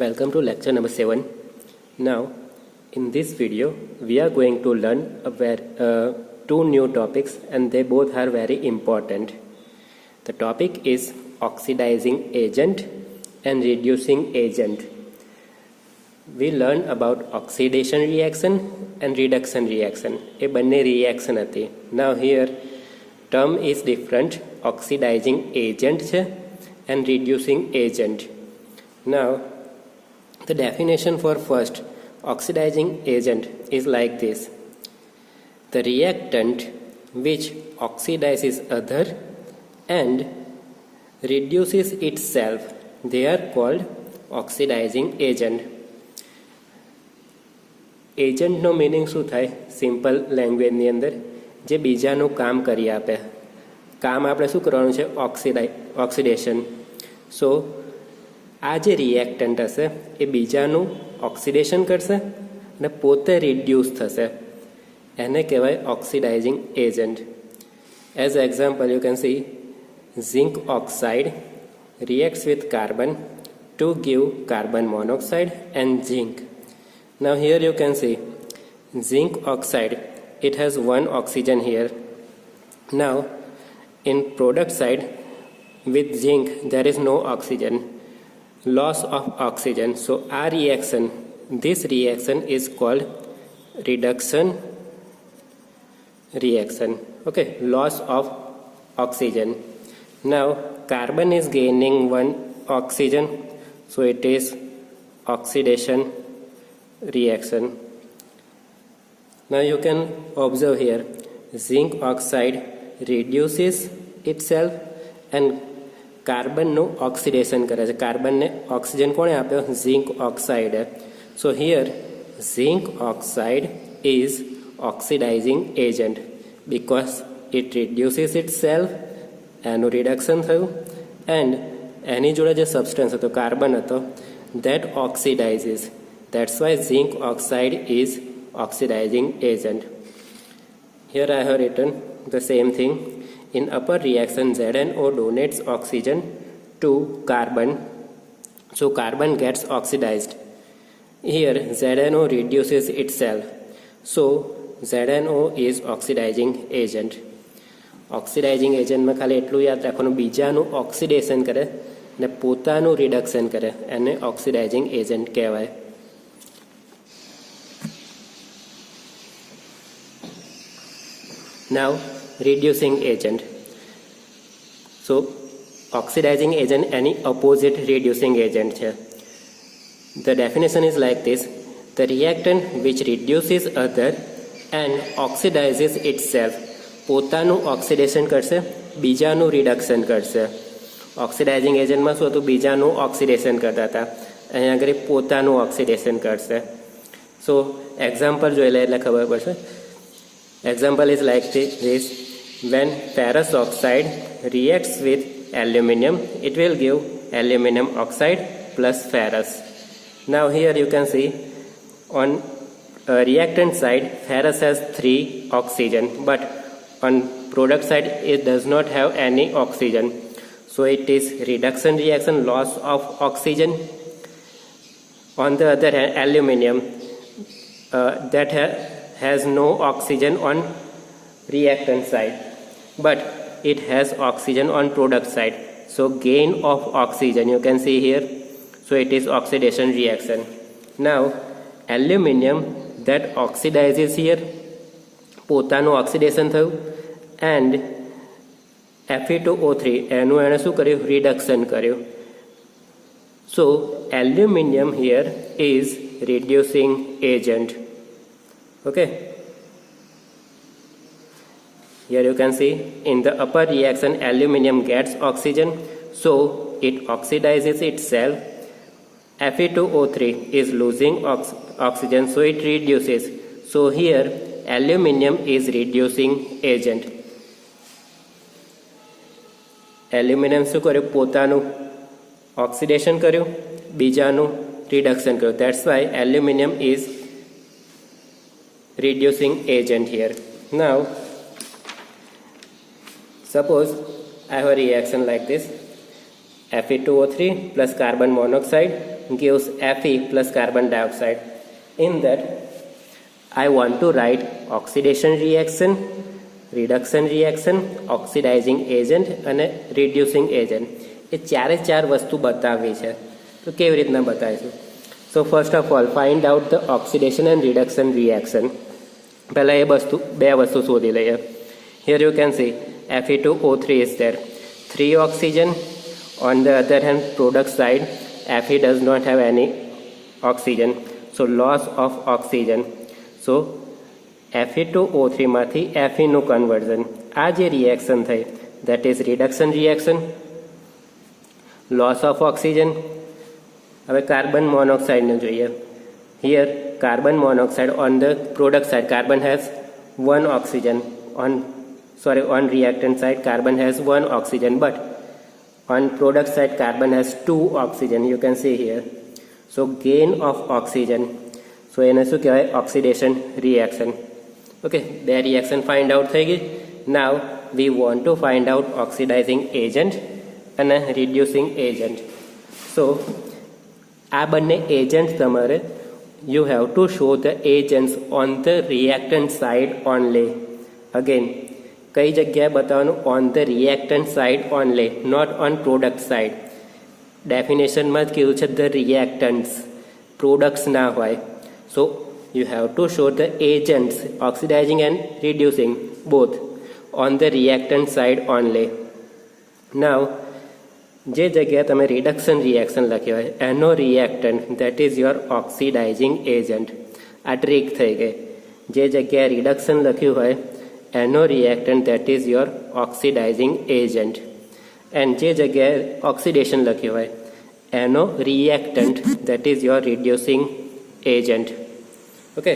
Welcome to lecture number 7. Now, in this video, we are going to learn two new topics, and they both are very important. The topic is oxidizing agent and reducing agent. We learn about oxidation reaction and reduction reaction. A બંને reaction હતી. Now here, term is different. Oxidizing agent છે and reducing agent. Now, the definition for first oxidizing agent is like this: the reactant which oxidizes other and reduces itself, they are called oxidizing agent. એજન્ટનો meaning શું થાય? Simple લેંગ્વેજની અંદર જે બીજાનું કામ કરી આપે. કામ આપણે શું કરવાનું છે? ઓક્સિડેશન. સો આ જે રિએક્ટન્ટ હશે એ બીજાનું ઓક્સિડેશન કરશે અને પોતે રિડ્યુસ થશે. એને કહેવાય oxidising agent. As example you can see zinc oxide reacts with carbon to give carbon monoxide and zinc. Now here you can see zinc oxide, it has one oxygen here. Now in product side with zinc there is no oxygen, loss of oxygen. So our reaction, this reaction is called reduction reaction. Okay, loss of oxygen. Now carbon is gaining one oxygen, so it is oxidation reaction. Now you can observe here zinc oxide reduces itself and carbon નું oxidation કરે છે. કાર્બનને oxygen કોણે આપ્યો? Zinc oxide. So here zinc oxide is oxidizing agent because it reduces itself. એનું reduction થયું and એની જોડે જે સબસ્ટન્સ હતો કાર્બન હતો that oxidizes. That's why zinc oxide is oxidizing agent. Here I have written the same thing. In upper reaction, ZNO donates oxygen to carbon, so carbon gets oxidized. Here ZNO reduces itself, so ZNO is oxidizing agent. Oxidizing એજન્ટમાં ખાલી એટલું યાદ રાખવાનું, બીજાનું oxidation કરે ને પોતાનું reduction કરે, એને ઓક્સિડાઇઝિંગ એજન્ટ કહેવાય. Now reducing agent. So oxidizing agent any opposite reducing agent છે. The definition is like this: the reactant which reduces other and oxidizes itself. પોતાનું ઓક્સિડેશન કરશે, બીજાનું રિડક્શન કરશે. ઓક્સિડાઇઝિંગ એજન્ટમાં શું હતું? બીજાનું ઓક્સિડેશન કરતા હતા. અહીંયા આગળ પોતાનું ઓક્સિડેશન કરશે. સો એક્ઝામ્પલ જોઈ લે એટલે ખબર પડશે. Example is like this: when ferrous oxide reacts with aluminium, it will give aluminium oxide plus ferrous. Now here you can see on reactant side ferrous has 3 oxygen, but on product side it does not have any oxygen, so it is reduction reaction, loss of oxygen. On the other hand, aluminium that has no oxygen on reactant side, but it has oxygen on product side, so gain of oxygen you can see here, so it is oxidation reaction. Now aluminium that oxidizes here, પોતાનું oxidation થયું and Fe2O3 એનું એણે શું કર્યું? Reduction કર્યું. So aluminium here is reducing agent. Okay, here you can see in the upper reaction aluminium gets oxygen, so it oxidizes itself. Fe2O3 is losing oxygen, so it reduces. So here aluminium is reducing agent. Aluminium શું કર્યું? પોતાનું oxidation કર્યું, બીજાનું reduction કર્યું. That's why aluminium is reducing agent here. Now suppose I have a reaction like this: Fe2O3 plus carbon monoxide gives Fe plus carbon dioxide. In that, I want to write oxidation reaction, reduction reaction, oxidizing agent અને reducing agent. એ ચારે ચાર વસ્તુ બતાવવી છે. તો કેવી રીતના બતાવીશું? So first of all find out the oxidation and reduction reaction. પહેલાં એ બે વસ્તુ શોધી લઈએ. Here you can see Fe2O3 is there. 3 oxygen. On the other hand, product side, Fe does not have any oxygen. So loss of oxygen. So Fe2O3 માંથી Fe નું conversion. આ જે reaction થઈ that is reduction reaction. Loss of oxygen. હવે carbon મોનોક્સાઇડને જોઈએ. Here carbon monoxide on the product side, carbon has one oxygen. On reactant side, carbon has one oxygen, but on product side, carbon has 2 oxygen. You can see here. So gain of oxygen. So એને શું કહેવાય? Oxidation reaction. Okay, બે reaction find out થઈ ગઈ. Now we want to find out oxidizing agent અને reducing agent. So આ બંને agent તમારે you have to show the agents on the reactant side only. Again, કઈ જગ્યાએ બતાવવાનું? on the reactant side only, not on product side. ડેફિનેશનમાં જ કેવું છે? the reactants, products ના હોય. So you have to show the agents, oxidizing and reducing, both on the reactant side only. Now જે જગ્યાએ તમે રિડક્શન રિએક્શન લખ્યો હોય એનો reactant that is your oxidising agent. આ ટ્રીક થઈ ગઈ. જે જગ્યાએ રિડક્શન લખ્યું હોય એનો reactant that is your oxidising agent. And જે જગ્યાએ ઓક્સિડેશન લખ્યું હોય એનો reactant that is your reducing agent. Okay.